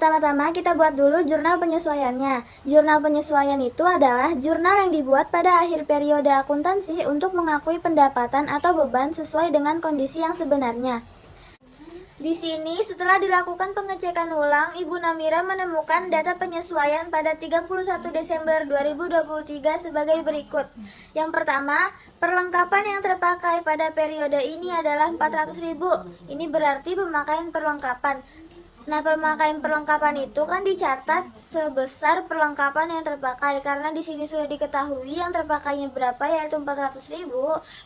Pertama-tama kita buat dulu jurnal penyesuaiannya. Jurnal penyesuaian itu adalah jurnal yang dibuat pada akhir periode akuntansi untuk mengakui pendapatan atau beban sesuai dengan kondisi yang sebenarnya. Di sini, setelah dilakukan pengecekan ulang, Ibu Namira menemukan data penyesuaian pada 31 Desember 2023 sebagai berikut. Yang pertama, perlengkapan yang terpakai pada periode ini adalah 400.000. Ini berarti pemakaian perlengkapan. Nah, pemakaian perlengkapan itu kan dicatat sebesar perlengkapan yang terpakai. Karena di sini sudah diketahui yang terpakainya berapa, yaitu 400.000,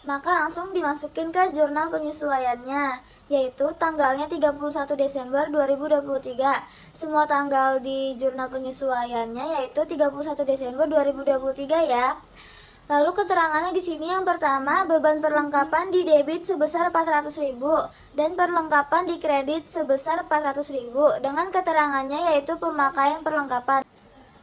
maka langsung dimasukin ke jurnal penyesuaiannya, yaitu tanggalnya 31 Desember 2023. Semua tanggal di jurnal penyesuaiannya yaitu 31 Desember 2023 ya. Lalu keterangannya di sini yang pertama, beban perlengkapan di debit sebesar 400.000 dan perlengkapan di kredit sebesar 400.000 dengan keterangannya yaitu pemakaian perlengkapan.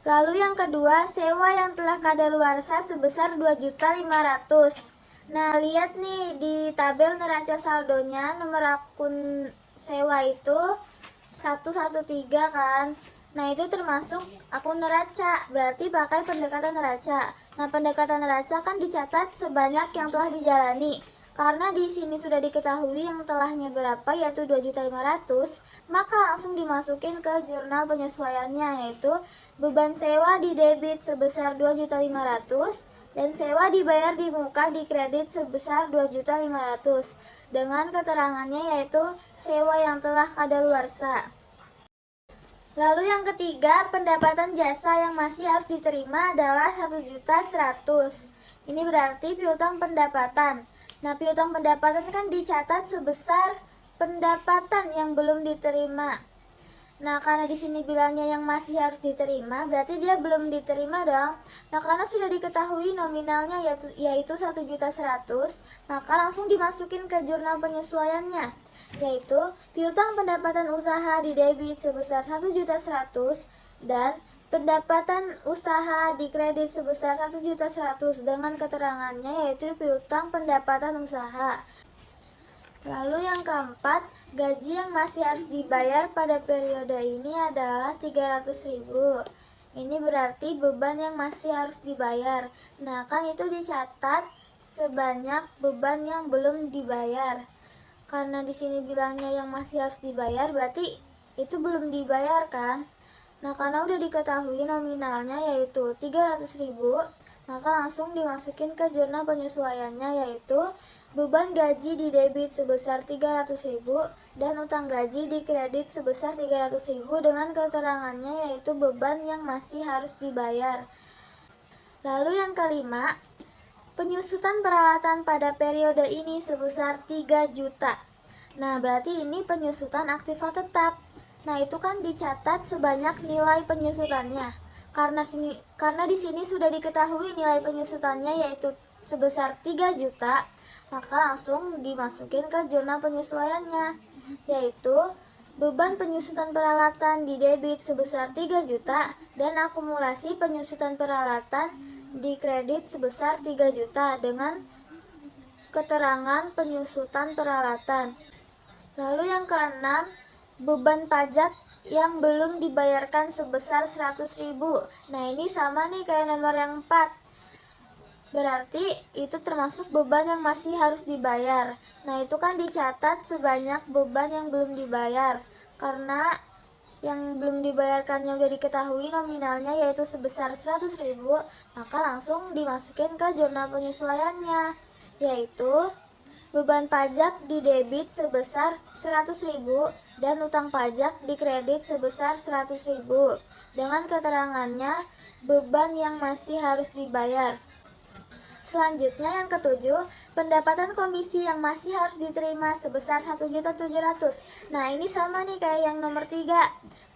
Lalu yang kedua, sewa yang telah kadaluarsa sebesar 2.500.000. Nah, lihat nih di tabel neraca saldonya nomor akun sewa itu 113 kan. Nah, itu termasuk akun neraca, berarti pakai pendekatan neraca. Nah, pendekatan neraca kan dicatat sebanyak yang telah dijalani. Karena di sini sudah diketahui yang telahnya berapa, yaitu 2.500.000, maka langsung dimasukin ke jurnal penyesuaiannya, yaitu beban sewa di debit sebesar 2.500.000 dan sewa dibayar di muka di kredit sebesar 2.500.000 dengan keterangannya yaitu sewa yang telah kadaluarsa. Lalu yang ketiga, pendapatan jasa yang masih harus diterima adalah 1.100.000. Ini berarti piutang pendapatan. Nah, piutang pendapatan kan dicatat sebesar pendapatan yang belum diterima. Nah, karena di sini bilangnya yang masih harus diterima, berarti dia belum diterima dong. Nah, karena sudah diketahui nominalnya yaitu 1.100.000, maka langsung dimasukin ke jurnal penyesuaiannya, yaitu piutang pendapatan usaha di debit sebesar 1.100.000 dan pendapatan usaha di kredit sebesar 1.100.000 dengan keterangannya yaitu piutang pendapatan usaha. Lalu yang keempat, gaji yang masih harus dibayar pada periode ini adalah 300.000. Ini berarti beban yang masih harus dibayar. Nah, kan itu dicatat sebanyak beban yang belum dibayar. Karena di sini bilangnya yang masih harus dibayar, berarti itu belum dibayar kan? Nah, karena udah diketahui nominalnya yaitu 300.000, maka langsung dimasukin ke jurnal penyesuaiannya yaitu beban gaji di debit sebesar 300.000 dan utang gaji di kredit sebesar 300.000 dengan keterangannya yaitu beban yang masih harus dibayar. Lalu yang kelima, penyusutan peralatan pada periode ini sebesar 3 juta. Nah, berarti ini penyusutan aktiva tetap. Nah, itu kan dicatat sebanyak nilai penyusutannya. Karena di sini sudah diketahui nilai penyusutannya yaitu sebesar 3 juta, maka langsung dimasukin ke jurnal penyesuaiannya, yaitu beban penyusutan peralatan di debit sebesar 3 juta dan akumulasi penyusutan peralatan di kredit sebesar 3 juta dengan keterangan penyusutan peralatan. Lalu yang keenam, beban pajak yang belum dibayarkan sebesar 100.000. Nah, ini sama nih kayak nomor yang 4. Berarti itu termasuk beban yang masih harus dibayar. Nah, itu kan dicatat sebanyak beban yang belum dibayar. Karena yang belum dibayarkannya udah diketahui nominalnya yaitu sebesar 100.000, maka langsung dimasukin ke jurnal penyesuaiannya, yaitu beban pajak di debit sebesar 100.000 dan utang pajak di kredit sebesar 100.000 dengan keterangannya beban yang masih harus dibayar. Selanjutnya yang ketujuh, pendapatan komisi yang masih harus diterima sebesar 1.700.000. Nah, ini sama nih kayak yang nomor 3.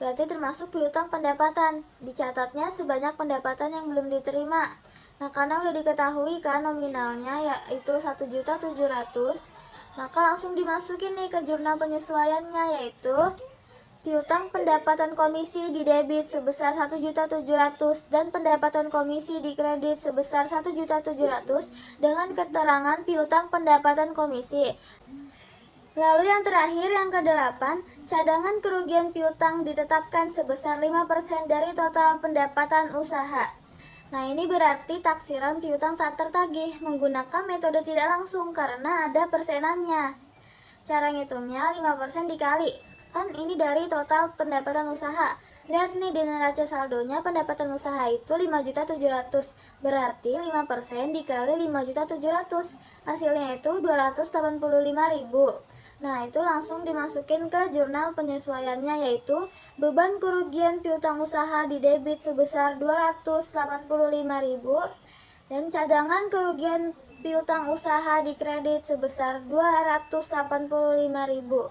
Berarti termasuk piutang pendapatan. Dicatatnya sebanyak pendapatan yang belum diterima. Nah, karena udah diketahui kan nominalnya yaitu 1.700.000, maka langsung dimasukin nih ke jurnal penyesuaiannya yaitu piutang pendapatan komisi di debit sebesar 1.700.000 dan pendapatan komisi di kredit sebesar 1.700.000 dengan keterangan piutang pendapatan komisi. Lalu yang terakhir, yang ke-8, cadangan kerugian piutang ditetapkan sebesar 5% dari total pendapatan usaha. Nah, ini berarti taksiran piutang tak tertagih menggunakan metode tidak langsung karena ada persenannya. Cara ngitungnya 5% dikali. Kan ini dari total pendapatan usaha. Lihat nih di neraca saldonya pendapatan usaha itu 5.700.000. Berarti 5% dikali 5.700.000. Hasilnya itu 285.000. Nah, itu langsung dimasukin ke jurnal penyesuaiannya, yaitu beban kerugian piutang usaha di debit sebesar 285.000 dan cadangan kerugian piutang usaha di kredit sebesar 285.000.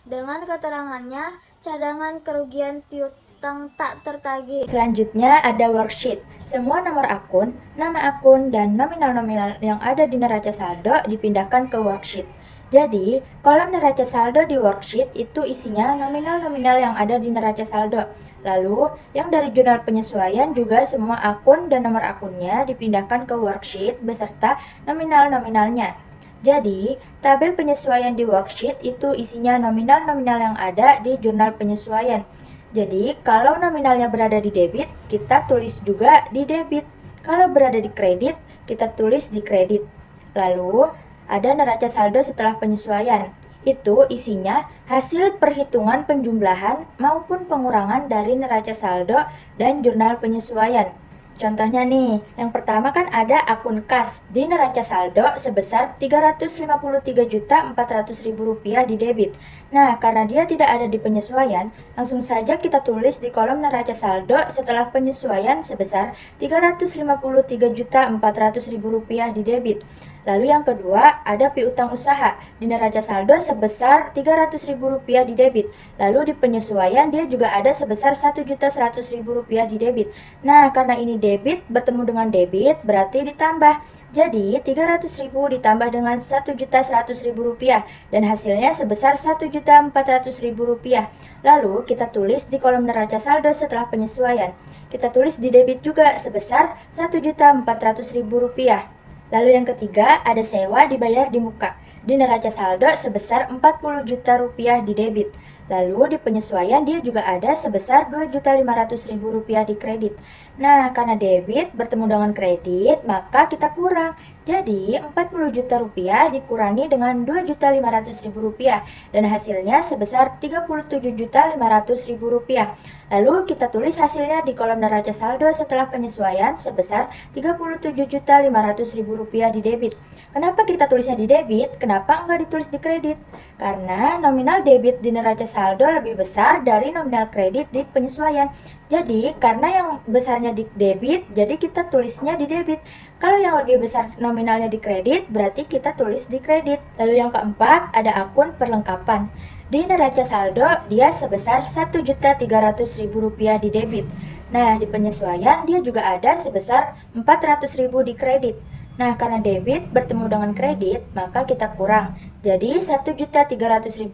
Dengan keterangannya, cadangan kerugian piutang tak tertagih. Selanjutnya ada worksheet. Semua nomor akun, nama akun, dan nominal-nominal yang ada di neraca saldo dipindahkan ke worksheet. Jadi, kolom neraca saldo di worksheet itu isinya nominal-nominal yang ada di neraca saldo. Lalu, yang dari jurnal penyesuaian juga semua akun dan nomor akunnya dipindahkan ke worksheet beserta nominal-nominalnya. Jadi, tabel penyesuaian di worksheet itu isinya nominal-nominal yang ada di jurnal penyesuaian. Jadi, kalau nominalnya berada di debit, kita tulis juga di debit. Kalau berada di kredit, kita tulis di kredit. Lalu, ada neraca saldo setelah penyesuaian. Itu isinya hasil perhitungan penjumlahan maupun pengurangan dari neraca saldo dan jurnal penyesuaian. Contohnya nih, yang pertama kan ada akun kas di neraca saldo sebesar Rp353.400.000 di debit. Nah, karena dia tidak ada di penyesuaian, langsung saja kita tulis di kolom neraca saldo setelah penyesuaian sebesar Rp353.400.000 di debit. Lalu yang kedua, ada piutang usaha di neraca saldo sebesar Rp300.000 di debit. Lalu di penyesuaian dia juga ada sebesar Rp1.100.000 di debit. Nah, karena ini debit bertemu dengan debit berarti ditambah. Jadi, 300.000 ditambah dengan Rp1.100.000 dan hasilnya sebesar Rp1.400.000. Lalu, kita tulis di kolom neraca saldo setelah penyesuaian. Kita tulis di debit juga sebesar Rp1.400.000. Lalu yang ketiga, ada sewa dibayar di muka. Di neraca saldo sebesar Rp40 juta di debit. Lalu di penyesuaian dia juga ada sebesar Rp2.500.000 di kredit. Nah, karena debit bertemu dengan kredit, maka kita kurang. Jadi, Rp40 juta dikurangi dengan Rp2.500.000 dan hasilnya sebesar Rp37.500.000. Lalu kita tulis hasilnya di kolom neraca saldo setelah penyesuaian sebesar Rp37.500.000 di debit. Kenapa kita tulisnya di debit? Kenapa enggak ditulis di kredit? Karena nominal debit di neraca saldo lebih besar dari nominal kredit di penyesuaian. Jadi, karena yang besarnya di debit, jadi kita tulisnya di debit. Kalau yang lebih besar nominalnya di kredit, berarti kita tulis di kredit. Lalu yang keempat, ada akun perlengkapan. Di neraca saldo, dia sebesar Rp1.300.000 di debit. Nah, di penyesuaian dia juga ada sebesar Rp400.000 di kredit. Nah, karena debit bertemu dengan kredit, maka kita kurang. Jadi, Rp1.300.000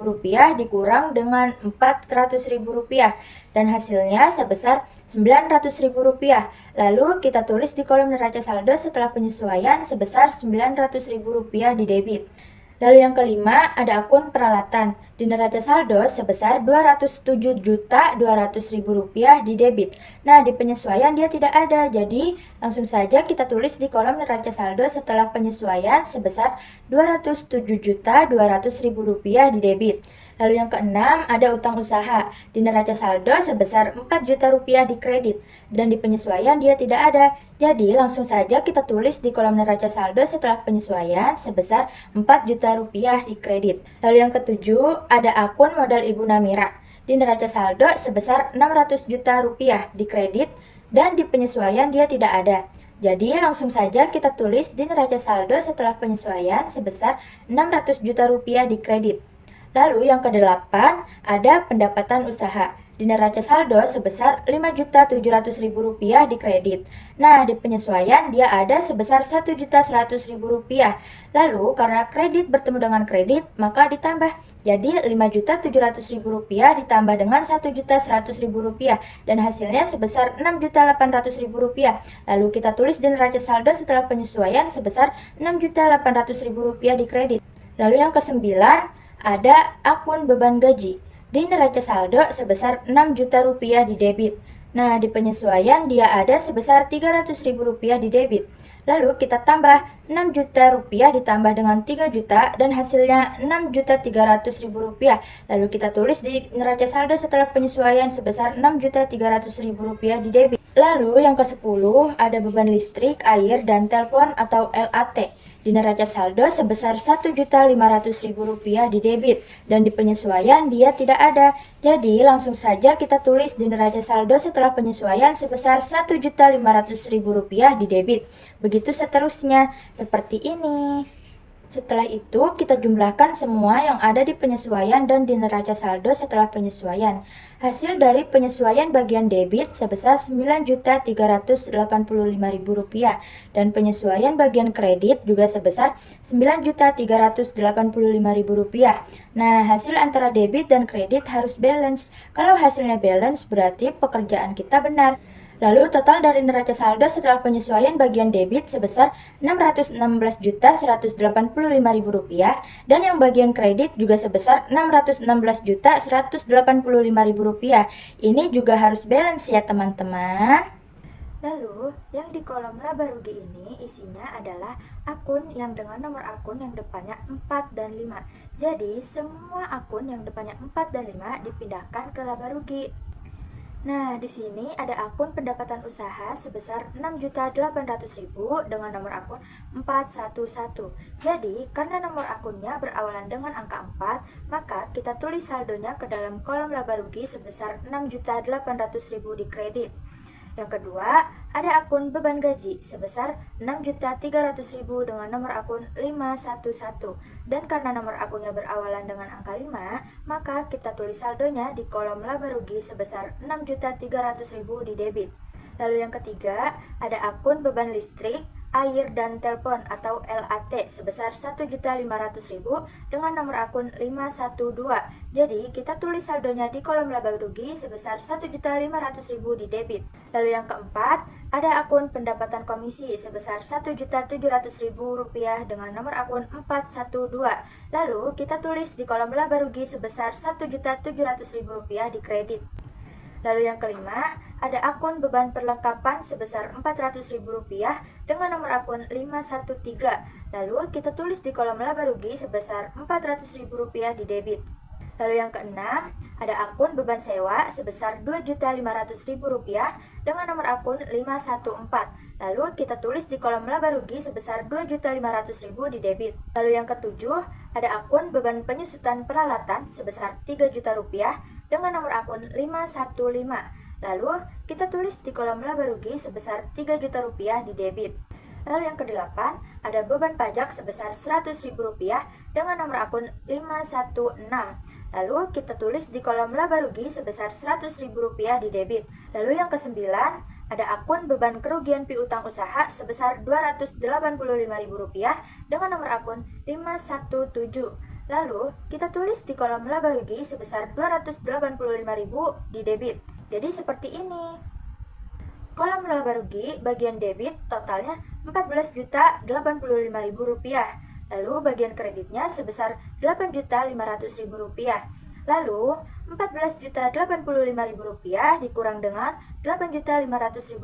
dikurang dengan Rp400.000 dan hasilnya sebesar Rp900.000. Lalu, kita tulis di kolom neraca saldo setelah penyesuaian sebesar Rp900.000 di debit. Lalu yang kelima, ada akun peralatan. Di neraca saldo sebesar Rp207.200.000 di debit. Nah, di penyesuaian dia tidak ada, jadi langsung saja kita tulis di kolom neraca saldo setelah penyesuaian sebesar Rp207.200.000 di debit. Lalu yang keenam, ada utang usaha. Di neraca saldo sebesar Rp4 juta di kredit. Dan di penyesuaian dia tidak ada. Jadi langsung saja kita tulis di kolom neraca saldo setelah penyesuaian sebesar Rp4 juta di kredit. Lalu yang ketujuh, ada akun modal Ibu Namira. Di neraca saldo sebesar Rp600 juta di kredit dan di penyesuaian dia tidak ada. Jadi langsung saja kita tulis di neraca saldo setelah penyesuaian sebesar Rp600 juta di kredit. Lalu yang kedelapan, ada pendapatan usaha. Di neraca saldo sebesar Rp5.700.000 di kredit. Nah, di penyesuaian dia ada sebesar Rp1.100.000. Lalu, karena kredit bertemu dengan kredit, maka ditambah. Jadi, Rp5.700.000 ditambah dengan Rp1.100.000 dan hasilnya sebesar Rp6.800.000. Lalu kita tulis di neraca saldo setelah penyesuaian sebesar Rp6.800.000 di kredit. Lalu yang kesembilan, Ada akun beban gaji. Di neraca saldo sebesar 6 juta rupiah di debit. Nah, di penyesuaian dia ada sebesar 300 ribu rupiah di debit. Lalu kita tambah 6 juta rupiah ditambah dengan 3 juta dan hasilnya 6 juta 300 ribu rupiah. Lalu kita tulis di neraca saldo setelah penyesuaian sebesar 6 juta 300 ribu rupiah di debit. Lalu yang ke-10 ada beban listrik, air, dan telepon atau LAT. Di neraca saldo sebesar 1.500.000 rupiah di debit dan di penyesuaian dia tidak ada. Jadi langsung saja kita tulis di neraca saldo setelah penyesuaian sebesar 1.500.000 rupiah di debit. Begitu seterusnya, seperti ini. Setelah itu, kita jumlahkan semua yang ada di penyesuaian dan di neraca saldo setelah penyesuaian. Hasil dari penyesuaian bagian debit sebesar Rp9.385.000 dan penyesuaian bagian kredit juga sebesar Rp9.385.000. Nah, hasil antara debit dan kredit harus balance. Kalau hasilnya balance, berarti pekerjaan kita benar. Lalu total dari neraca saldo setelah penyesuaian bagian debit sebesar Rp616.185.000 dan yang bagian kredit juga sebesar Rp616.185.000. Ini juga harus balance ya teman-teman. Lalu, yang di kolom laba rugi ini isinya adalah akun yang dengan nomor akun yang depannya 4 dan 5. Jadi, semua akun yang depannya 4 dan 5 dipindahkan ke laba rugi. Nah, di sini ada akun pendapatan usaha sebesar 6.800.000 dengan nomor akun 411. Jadi, karena nomor akunnya berawalan dengan angka 4, maka kita tulis saldonya ke dalam kolom laba rugi sebesar 6.800.000 di kredit. Yang kedua, ada akun beban gaji sebesar 6.300.000 dengan nomor akun 511. Dan karena nomor akunnya berawalan dengan angka 5, maka kita tulis saldonya di kolom laba rugi sebesar 6.300.000 di debit. Lalu yang ketiga, ada akun beban listrik, air, dan telepon atau LAT sebesar 1.500.000 dengan nomor akun 512. Jadi, kita tulis saldonya di kolom laba rugi sebesar 1.500.000 di debit. Lalu yang keempat, ada akun pendapatan komisi sebesar Rp1.700.000 dengan nomor akun 412. Lalu, kita tulis di kolom laba rugi sebesar Rp1.700.000 di kredit. Lalu yang kelima, ada akun beban perlengkapan sebesar Rp400.000 dengan nomor akun 513. Lalu kita tulis di kolom laba rugi sebesar Rp400.000 di debit. Lalu yang keenam, ada akun beban sewa sebesar Rp2.500.000 dengan nomor akun 514. Lalu kita tulis di kolom laba rugi sebesar Rp2.500.000 di debit. Lalu yang ketujuh, ada akun beban penyusutan peralatan sebesar Rp3 juta dengan nomor akun 515. Lalu kita tulis di kolom laba rugi sebesar Rp3 juta di debit. Lalu yang kedelapan, ada beban pajak sebesar Rp100.000 dengan nomor akun 516. Lalu kita tulis di kolom laba rugi sebesar Rp100.000 di debit. Lalu yang kesembilan, ada akun beban kerugian piutang usaha sebesar Rp285.000 dengan nomor akun 517. Lalu, kita tulis di kolom laba rugi sebesar Rp285.000 di debit. Jadi seperti ini. Kolom laba rugi bagian debit totalnya Rp14.085.000. Lalu bagian kreditnya sebesar Rp8.500.000. Lalu, Rp14.085.000 dikurang dengan Rp8.500.000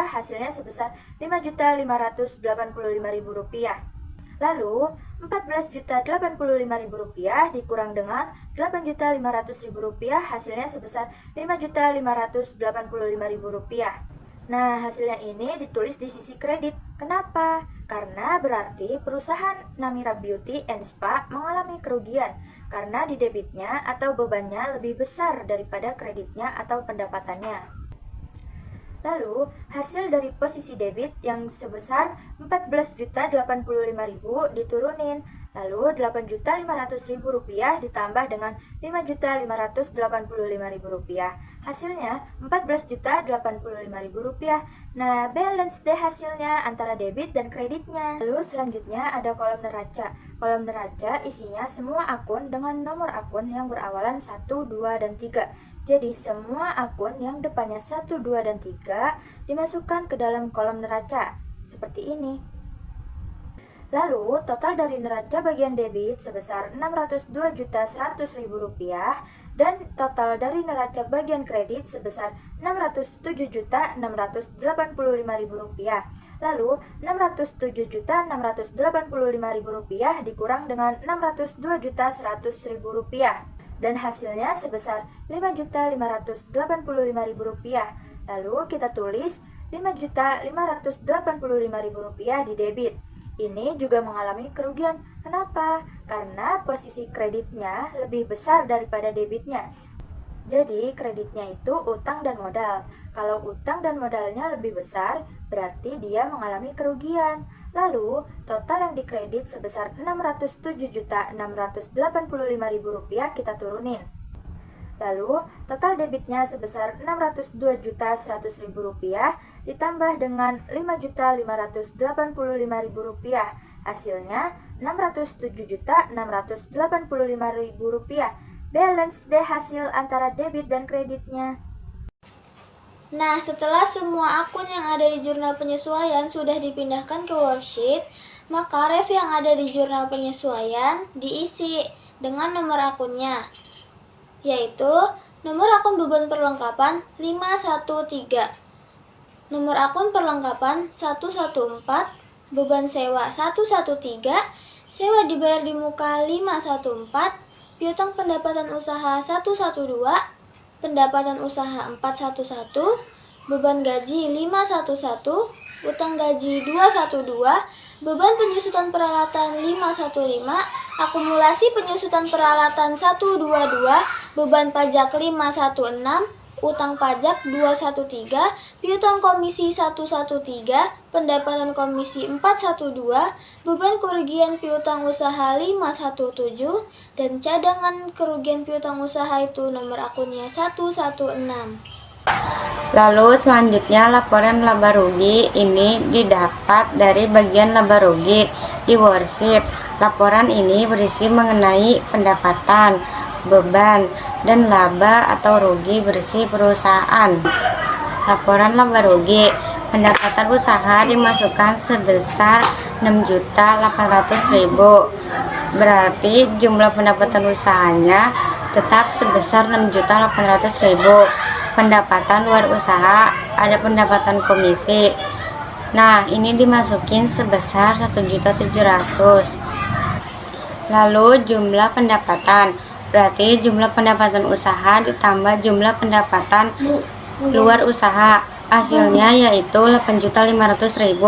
hasilnya sebesar Rp5.585.000. Lalu, Rp14.085.000 dikurang dengan Rp8.500.000 hasilnya sebesar Rp5.585.000. Nah, hasilnya ini ditulis di sisi kredit. Kenapa? Karena berarti perusahaan Namira Beauty and Spa mengalami kerugian karena di debitnya atau bebannya lebih besar daripada kreditnya atau pendapatannya. Lalu, hasil dari posisi debit yang sebesar Rp14.085.000 diturunin. Lalu, Rp8.500.000 ditambah dengan Rp5.585.000. Hasilnya Rp14.085.000. Nah, balance deh hasilnya antara debit dan kreditnya. Lalu selanjutnya ada kolom neraca. Kolom neraca isinya semua akun dengan nomor akun yang berawalan 1, 2, dan 3. Jadi semua akun yang depannya 1, 2, dan 3 dimasukkan ke dalam kolom neraca. Seperti ini. Lalu, total dari neraca bagian debit sebesar Rp602.100.000 dan total dari neraca bagian kredit sebesar Rp607.685.000. Lalu, Rp607.685.000 dikurang dengan Rp602.100.000 dan hasilnya sebesar Rp5.585.000. Lalu, kita tulis Rp5.585.000 di debit. Ini juga mengalami kerugian. Kenapa? Karena posisi kreditnya lebih besar daripada debitnya. Jadi, kreditnya itu utang dan modal. Kalau utang dan modalnya lebih besar, berarti dia mengalami kerugian. Lalu, total yang dikredit sebesar Rp607.685.000 kita turunin. Lalu, total debitnya sebesar Rp602.100.000 ditambah dengan Rp5.585.000. Hasilnya Rp607.685.000. Balance deh hasil antara debit dan kreditnya. Nah, setelah semua akun yang ada di jurnal penyesuaian sudah dipindahkan ke worksheet, maka ref yang ada di jurnal penyesuaian diisi dengan nomor akunnya, yaitu nomor akun beban perlengkapan 513, nomor akun perlengkapan 114, beban sewa 113, sewa dibayar di muka 514, piutang pendapatan usaha 112, pendapatan usaha 411, beban gaji 511, utang gaji 212, beban penyusutan peralatan 515, akumulasi penyusutan peralatan 122, beban pajak 516, utang pajak 213, piutang komisi 113, pendapatan komisi 412, beban kerugian piutang usaha 517, dan cadangan kerugian piutang usaha itu nomor akunnya 116. Lalu selanjutnya laporan laba rugi ini didapat dari bagian laba rugi di worksheet. Laporan ini berisi mengenai pendapatan, beban, dan laba atau rugi bersih perusahaan. Laporan laba rugi, pendapatan usaha dimasukkan sebesar Rp6.800.000. Berarti jumlah pendapatan usahanya tetap sebesar Rp6.800.000. Pendapatan luar usaha ada pendapatan komisi. Nah, ini dimasukin sebesar Rp1.700.000. Lalu jumlah pendapatan, berarti jumlah pendapatan usaha ditambah jumlah pendapatan luar usaha. Hasilnya yaitu Rp8.500.000.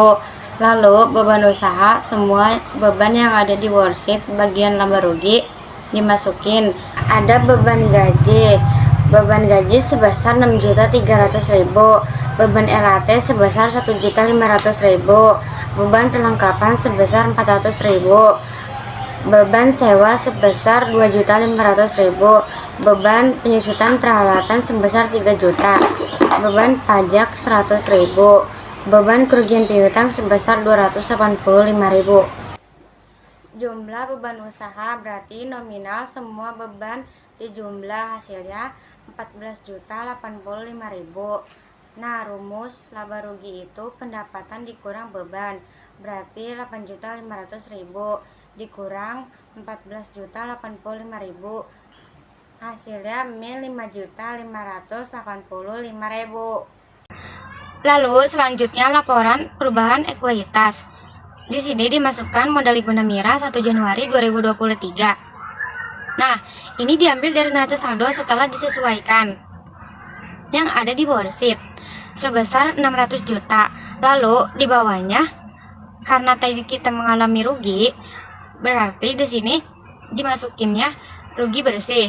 Lalu beban usaha, semua beban yang ada di worksheet bagian laba rugi dimasukin. Ada beban gaji. Beban gaji sebesar Rp6.300.000, beban LHT sebesar Rp1.500.000, beban perlengkapan sebesar Rp400.000, beban sewa sebesar Rp2.500.000, beban penyusutan peralatan sebesar Rp3 juta, beban pajak Rp100.000, beban kerugian piutang sebesar Rp285.000. Jumlah beban usaha berarti nominal semua beban dijumlah, hasilnya Rp14.085.000. Nah, rumus laba rugi itu pendapatan dikurang beban, berarti Rp8.500.000 dikurang Rp14.085.000. Hasilnya Rp5.585.000. Lalu selanjutnya laporan perubahan ekuitas. Di sini dimasukkan modal Ibu Namira 1 Januari 2023. Nah, ini diambil dari neraca saldo setelah disesuaikan yang ada di worksheet sebesar 600 juta. Lalu di bawahnya, karena tadi kita mengalami rugi, berarti di sini dimasukinnya rugi bersih.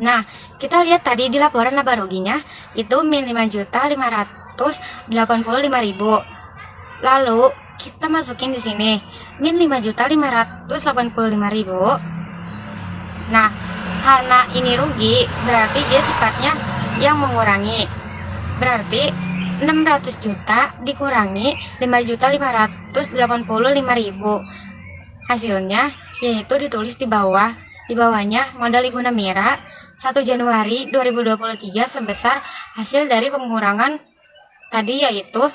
Nah, kita lihat tadi di laporan laba ruginya itu min 5.585.000. Lalu kita masukin di sini min 5.585.000. Nah, karena ini rugi, berarti dia sifatnya yang mengurangi. Berarti 600 juta dikurangi 5.585.000. Hasilnya yaitu ditulis di bawah. Di bawahnya modal Ibu Namira 1 Januari 2023 sebesar hasil dari pengurangan tadi yaitu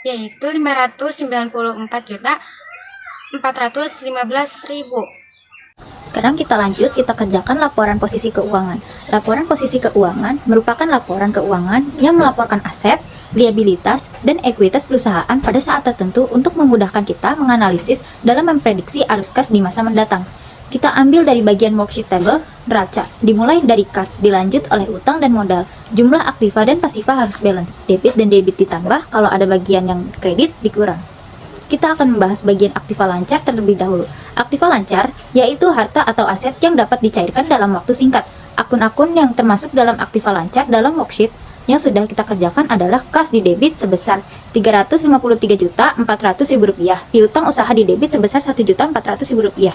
yaitu 594.415.000. Sekarang kita lanjut, kita kerjakan laporan posisi keuangan. Laporan posisi keuangan merupakan laporan keuangan yang melaporkan aset, liabilitas, dan ekuitas perusahaan pada saat tertentu untuk memudahkan kita menganalisis dalam memprediksi arus kas di masa mendatang. Kita ambil dari bagian worksheet table neraca, dimulai dari kas, dilanjut oleh utang dan modal. Jumlah aktiva dan pasifa harus balance, debit dan debit ditambah, kalau ada bagian yang kredit dikurang. Kita akan membahas bagian aktiva lancar terlebih dahulu. Aktiva lancar yaitu harta atau aset yang dapat dicairkan dalam waktu singkat. Akun-akun yang termasuk dalam aktiva lancar dalam worksheet yang sudah kita kerjakan adalah kas di debit sebesar Rp353.400.000, piutang usaha di debit sebesar Rp1.400.000.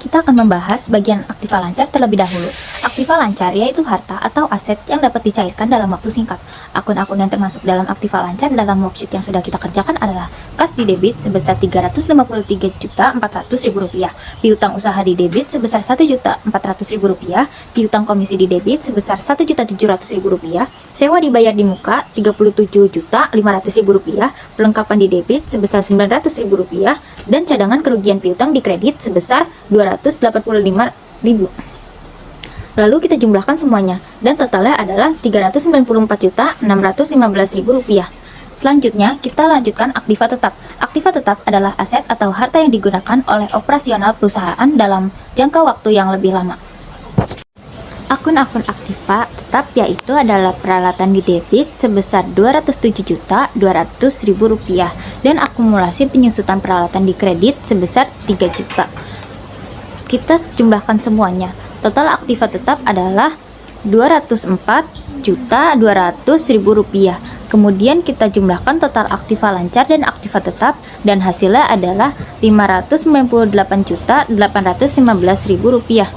Kita akan membahas bagian aktiva lancar terlebih dahulu. Aktiva lancar yaitu harta atau aset yang dapat dicairkan dalam waktu singkat. Akun-akun yang termasuk dalam aktiva lancar dalam worksheet yang sudah kita kerjakan adalah kas di debit sebesar Rp353.400.000, piutang usaha di debit sebesar Rp1.400.000, piutang komisi di debit sebesar Rp1.700.000, sewa dibayar di muka Rp37.500.000, perlengkapan di debit sebesar Rp900.000, dan cadangan kerugian piutang di kredit sebesar Rp285.000. Lalu kita jumlahkan semuanya, dan totalnya adalah Rp394.615.000. Selanjutnya, kita lanjutkan aktiva tetap. Aktiva tetap adalah aset atau harta yang digunakan oleh operasional perusahaan dalam jangka waktu yang lebih lama. Akun-akun aktiva tetap yaitu adalah peralatan di debit sebesar Rp207.200.000 dan akumulasi penyusutan peralatan di kredit sebesar Rp3 juta. Kita jumlahkan semuanya. Total aktiva tetap adalah Rp204.200.000. Kemudian kita jumlahkan total aktiva lancar dan aktiva tetap dan hasilnya adalah Rp598.815.000.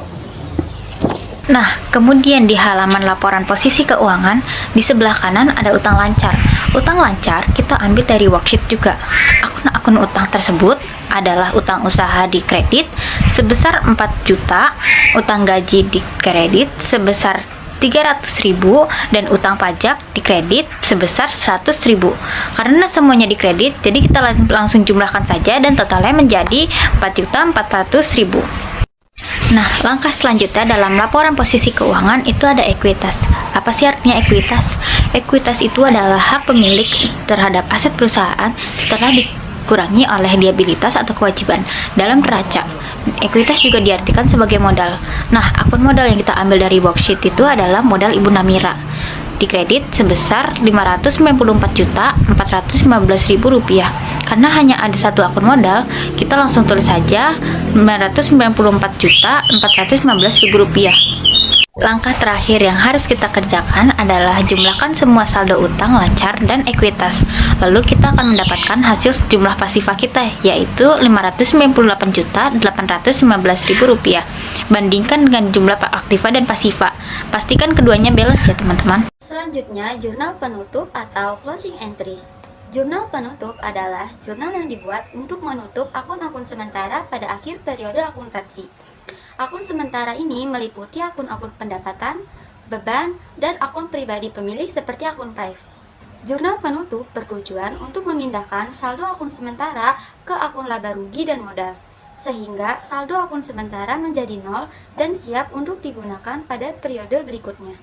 Nah, kemudian di halaman laporan posisi keuangan, di sebelah kanan ada utang lancar. Utang lancar kita ambil dari worksheet juga. Akun-akun utang tersebut adalah utang usaha di kredit sebesar 4 juta, utang gaji di kredit sebesar 300.000, dan utang pajak di kredit sebesar 100.000. Karena semuanya di kredit, jadi kita langsung jumlahkan saja dan totalnya menjadi 4.400.000. Nah, langkah selanjutnya dalam laporan posisi keuangan itu ada ekuitas. Apa sih artinya ekuitas? Ekuitas itu adalah hak pemilik terhadap aset perusahaan setelah dikurangi oleh liabilitas atau kewajiban. Dalam neraca, ekuitas juga diartikan sebagai modal. Nah, akun modal yang kita ambil dari worksheet itu adalah modal Ibu Namira. Di kredit sebesar Rp594.415.000. Karena hanya ada satu akun modal, kita langsung tulis saja Rp994.415.000. Langkah terakhir yang harus kita kerjakan adalah jumlahkan semua saldo utang lancar dan ekuitas. Lalu kita akan mendapatkan hasil jumlah pasifa kita, yaitu Rp598.815.000. Bandingkan dengan jumlah aktiva dan pasifa. Pastikan keduanya balance ya teman-teman. Selanjutnya, jurnal penutup atau closing entries. Jurnal penutup adalah jurnal yang dibuat untuk menutup akun-akun sementara pada akhir periode akuntansi. Akun sementara ini meliputi akun-akun pendapatan, beban, dan akun pribadi pemilik seperti akun private. Jurnal penutup bertujuan untuk memindahkan saldo akun sementara ke akun laba rugi dan modal, sehingga saldo akun sementara menjadi nol dan siap untuk digunakan pada periode berikutnya.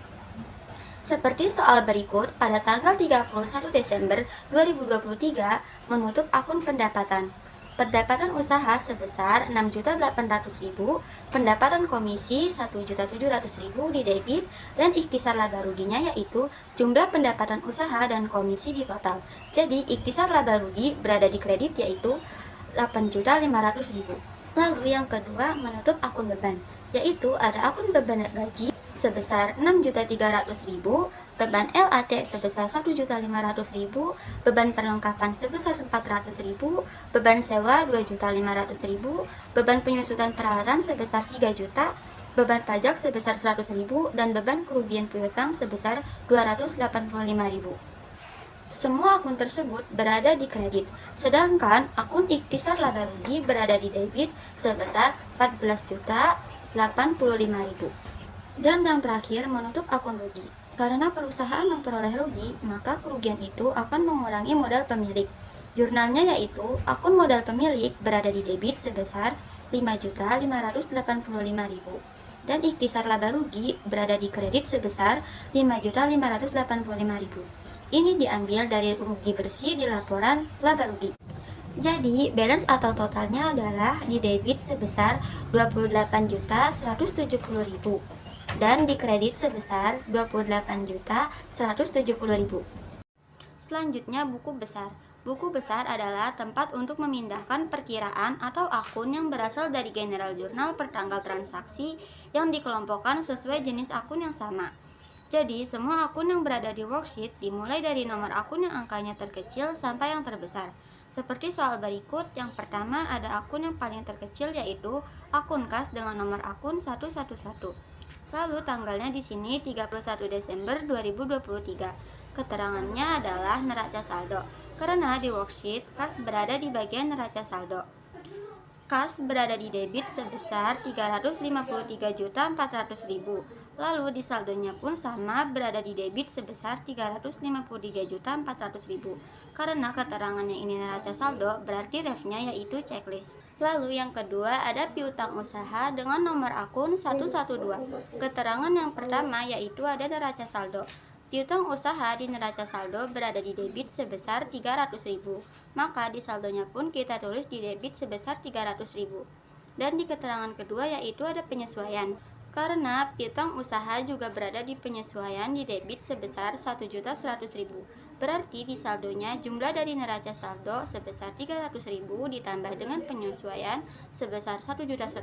Seperti soal berikut, pada tanggal 31 Desember 2023 menutup akun pendapatan. Pendapatan usaha sebesar Rp6.800.000, pendapatan komisi Rp1.700.000 di debit, dan ikhtisar laba ruginya yaitu jumlah pendapatan usaha dan komisi di total. Jadi ikhtisar laba rugi berada di kredit yaitu Rp8.500.000. Lalu yang kedua, menutup akun beban, yaitu ada akun beban gaji sebesar Rp6.300.000, beban LAT sebesar Rp1.500.000, beban perlengkapan sebesar Rp400.000, beban sewa Rp2.500.000, beban penyusutan peralatan sebesar Rp3 juta, beban pajak sebesar Rp100.000, dan beban kerugian piutang sebesar Rp285.000. Semua akun tersebut berada di kredit, sedangkan akun ikhtisar laba rugi berada di debit sebesar Rp14.085.000. Dan yang terakhir, menutup akun rugi. Karena perusahaan memperoleh rugi, maka kerugian itu akan mengurangi modal pemilik. Jurnalnya yaitu akun modal pemilik berada di debit sebesar 5.585.000 dan ikhtisar laba rugi berada di kredit sebesar 5.585.000. Ini diambil dari rugi bersih di laporan laba rugi. Jadi, balance atau totalnya adalah di debit sebesar 28.170.000 dan di kredit sebesar 28.170.000. Selanjutnya, buku besar. Buku besar adalah tempat untuk memindahkan perkiraan atau akun yang berasal dari general jurnal per tanggal transaksi yang dikelompokkan sesuai jenis akun yang sama. Jadi, semua akun yang berada di worksheet dimulai dari nomor akun yang angkanya terkecil sampai yang terbesar. Seperti soal berikut, yang pertama ada akun yang paling terkecil yaitu akun kas dengan nomor akun 111. Lalu tanggalnya di sini 31 Desember 2023. Keterangannya adalah neraca saldo. Karena di worksheet kas berada di bagian neraca saldo. Kas berada di debit sebesar 353.400.000. Lalu di saldonya pun sama, berada di debit sebesar 353.400.000. Karena keterangannya ini neraca saldo, berarti refnya yaitu checklist. Lalu yang kedua ada piutang usaha dengan nomor akun 112. Keterangan yang pertama yaitu ada neraca saldo. Piutang usaha di neraca saldo berada di debit sebesar 300.000, maka di saldonya pun kita tulis di debit sebesar 300.000. Dan di keterangan kedua yaitu ada penyesuaian. Karena piutang usaha juga berada di penyesuaian di debit sebesar 1.100.000. Berarti di saldonya jumlah dari neraca saldo sebesar 300.000 ditambah dengan penyesuaian sebesar 1.100.000.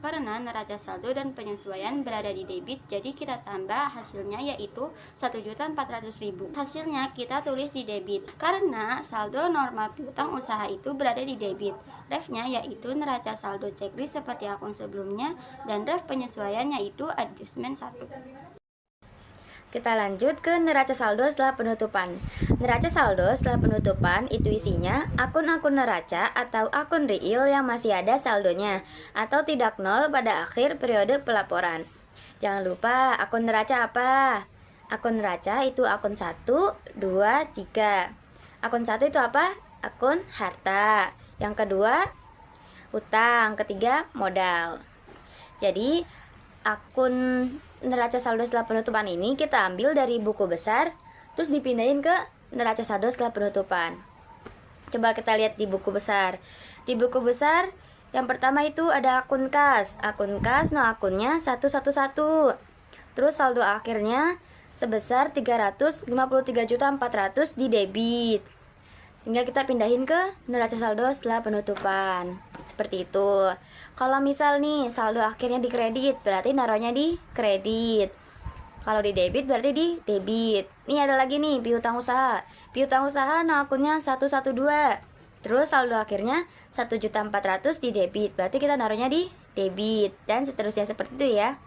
Karena neraca saldo dan penyesuaian berada di debit, jadi kita tambah hasilnya yaitu 1.400.000. Hasilnya kita tulis di debit. Karena saldo normal piutang usaha itu berada di debit. Refnya yaitu neraca saldo checklist seperti akun sebelumnya dan ref penyesuaian yaitu adjustment 1. Kita lanjut ke neraca saldo setelah penutupan. Neraca saldo setelah penutupan itu isinya akun-akun neraca atau akun real yang masih ada saldonya atau tidak nol pada akhir periode pelaporan. Jangan lupa akun neraca apa? Akun neraca itu akun 1, 2, 3. Akun 1 itu apa? Akun harta. Yang kedua, utang. Ketiga, modal. Jadi, akun neraca saldo setelah penutupan ini kita ambil dari buku besar, terus dipindahin ke neraca saldo setelah penutupan. Coba kita lihat di buku besar. Di buku besar, yang pertama itu ada akun kas. Akun kas, nah akunnya 111. Terus saldo akhirnya sebesar 353.400 di debit. Tinggal kita pindahin ke neraca saldo setelah penutupan. Seperti itu. Kalau misal nih saldo akhirnya di kredit, berarti naruhnya di kredit. Kalau di debit berarti di debit. Nih ada lagi nih piutang usaha. Piutang usaha nah akunnya 112. Terus saldo akhirnya 1.400.000 di debit. Berarti kita naruhnya di debit dan seterusnya seperti itu ya.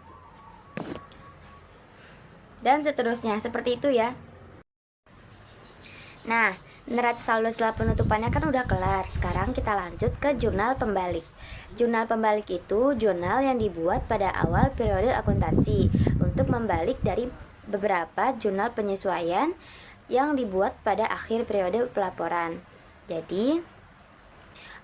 Dan seterusnya seperti itu ya. Nah, neraca saldo setelah penutupannya kan udah kelar. Sekarang kita lanjut ke jurnal pembalik. Jurnal pembalik itu jurnal yang dibuat pada awal periode akuntansi untuk membalik dari beberapa jurnal penyesuaian yang dibuat pada akhir periode pelaporan. Jadi,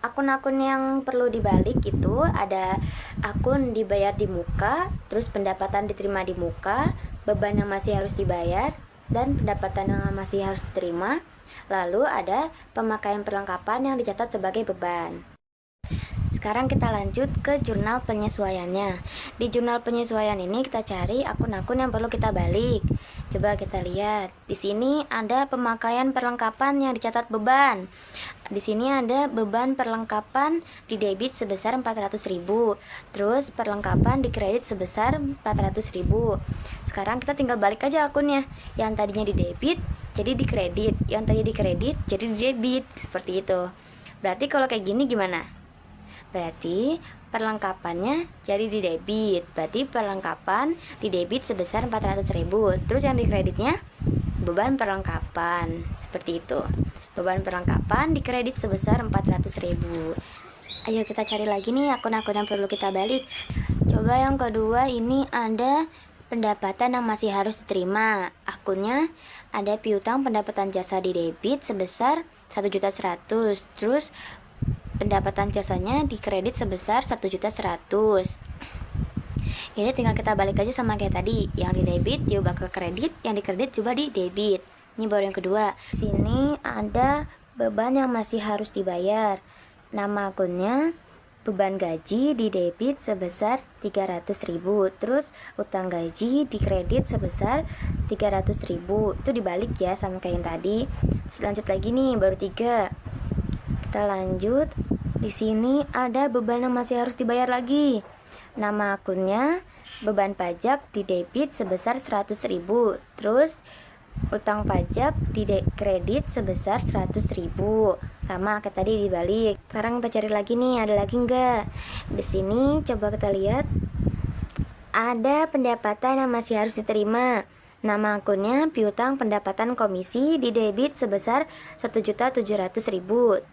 akun-akun yang perlu dibalik itu ada akun dibayar di muka, terus pendapatan diterima di muka, beban yang masih harus dibayar, dan pendapatan yang masih harus diterima. Lalu ada pemakaian perlengkapan yang dicatat sebagai beban. Sekarang kita lanjut ke jurnal penyesuaiannya. Di jurnal penyesuaian ini kita cari akun-akun yang perlu kita balik. Coba kita lihat. Di sini ada pemakaian perlengkapan yang dicatat beban. Di sini ada beban perlengkapan di debit sebesar 400.000. Terus perlengkapan di kredit sebesar 400.000. Sekarang kita tinggal balik aja akunnya. Yang tadinya di debit jadi di kredit, yang tadi di kredit jadi di debit, seperti itu. Berarti kalau kayak gini gimana? Berarti perlengkapannya jadi di debit. Berarti perlengkapan di debit sebesar 400.000. Terus yang di kreditnya beban perlengkapan, seperti itu. Beban perlengkapan di kredit sebesar 400.000. Ayo kita cari lagi nih akun-akun yang perlu kita balik. Coba yang kedua ini ada pendapatan yang masih harus diterima. Akunnya ada piutang pendapatan jasa di debit sebesar 1.100.000. Terus pendapatan jasanya di kredit sebesar 1.100.000. Ini tinggal kita balik aja sama kayak tadi. Yang di debit diubah ke kredit, yang di kredit coba di debit. Ini baru yang kedua. Sini ada beban yang masih harus dibayar. Nama akunnya beban gaji di debit sebesar 300.000. Terus utang gaji di kredit sebesar 300.000. Itu dibalik ya sama kayak yang tadi. Lanjut lagi nih, baru 3. Kita lanjut. Di sini ada beban yang masih harus dibayar lagi. Nama akunnya beban pajak di debit sebesar 100.000. Terus utang pajak di kredit sebesar 100.000. Sama kayak tadi dibalik. Sekarang kita cari lagi nih, ada lagi enggak? Di sini coba kita lihat. Ada pendapatan yang masih harus diterima. Nama akunnya piutang pendapatan komisi di debit sebesar 1.700.000.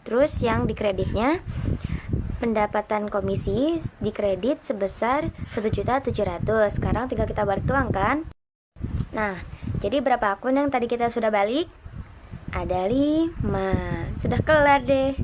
Terus yang di kreditnya pendapatan komisi di kredit sebesar 1.700.000. Sekarang tinggal kita balik doang kan? Nah, jadi berapa akun yang tadi kita sudah balik? Ada 5. Sudah kelar deh.